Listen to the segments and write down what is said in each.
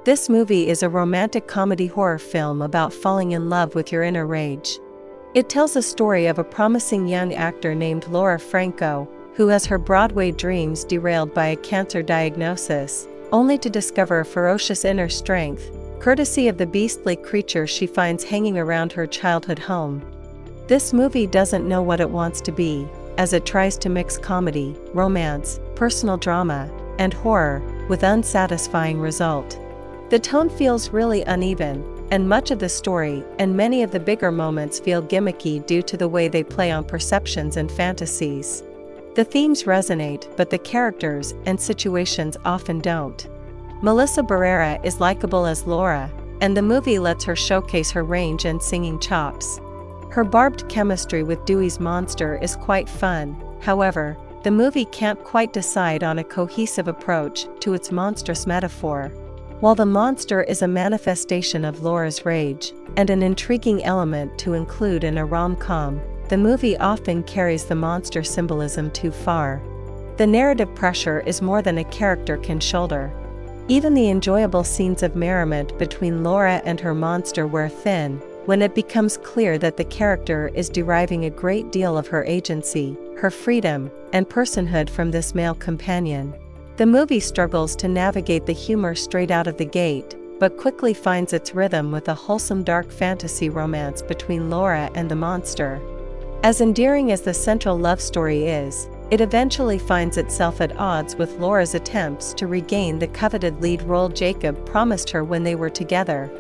This movie is a romantic comedy horror film about falling in love with your inner rage. It tells a story of a promising young actor named Laura Franco, who has her Broadway dreams derailed by a cancer diagnosis, only to discover a ferocious inner strength, courtesy of the beastly creature she finds hanging around her childhood home. This movie doesn't know what it wants to be, as it tries to mix comedy, romance, personal drama, and horror, with unsatisfying result. The tone feels really uneven, and much of the story and many of the bigger moments feel gimmicky due to the way they play on perceptions and fantasies. The themes resonate, but the characters and situations often don't. Melissa Barrera is likable as Laura, and the movie lets her showcase her range and singing chops. Her barbed chemistry with Dewey's monster is quite fun. However, the movie can't quite decide on a cohesive approach to its monstrous metaphor. While the monster is a manifestation of Laura's rage, and an intriguing element to include in a rom-com, the movie often carries the monster symbolism too far. The narrative pressure is more than a character can shoulder. Even the enjoyable scenes of merriment between Laura and her monster wear thin, when it becomes clear that the character is deriving a great deal of her agency, her freedom, and personhood from this male companion. The movie struggles to navigate the humor straight out of the gate, but quickly finds its rhythm with a wholesome dark fantasy romance between Laura and the monster. As endearing as the central love story is, it eventually finds itself at odds with Laura's attempts to regain the coveted lead role Jacob promised her when they were together.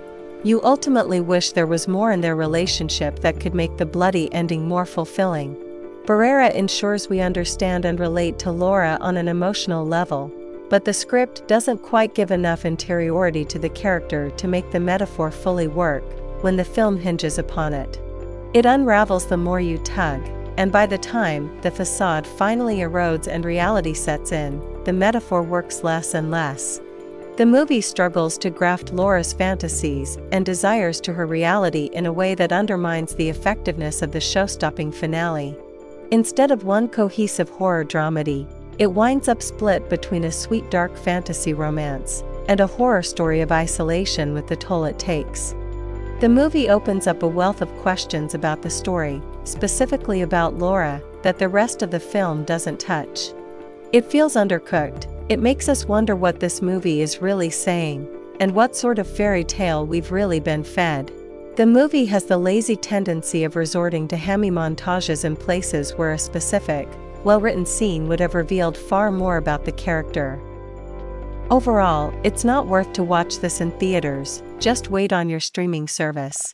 You ultimately wish there was more in their relationship that could make the bloody ending more fulfilling. Barrera ensures we understand and relate to Laura on an emotional level, but the script doesn't quite give enough interiority to the character to make the metaphor fully work when the film hinges upon it. It unravels the more you tug, and by the time the facade finally erodes and reality sets in, the metaphor works less and less. The movie struggles to graft Laura's fantasies and desires to her reality in a way that undermines the effectiveness of the show-stopping finale. Instead of one cohesive horror dramedy, it winds up split between a sweet dark fantasy romance and a horror story of isolation with the toll it takes. The movie opens up a wealth of questions about the story, specifically about Laura, that the rest of the film doesn't touch. It feels undercooked. It makes us wonder what this movie is really saying, and what sort of fairy tale we've really been fed. The movie has the lazy tendency of resorting to hammy montages in places where a specific, well-written scene would have revealed far more about the character. Overall, it's not worth to watch this in theaters, just wait on your streaming service.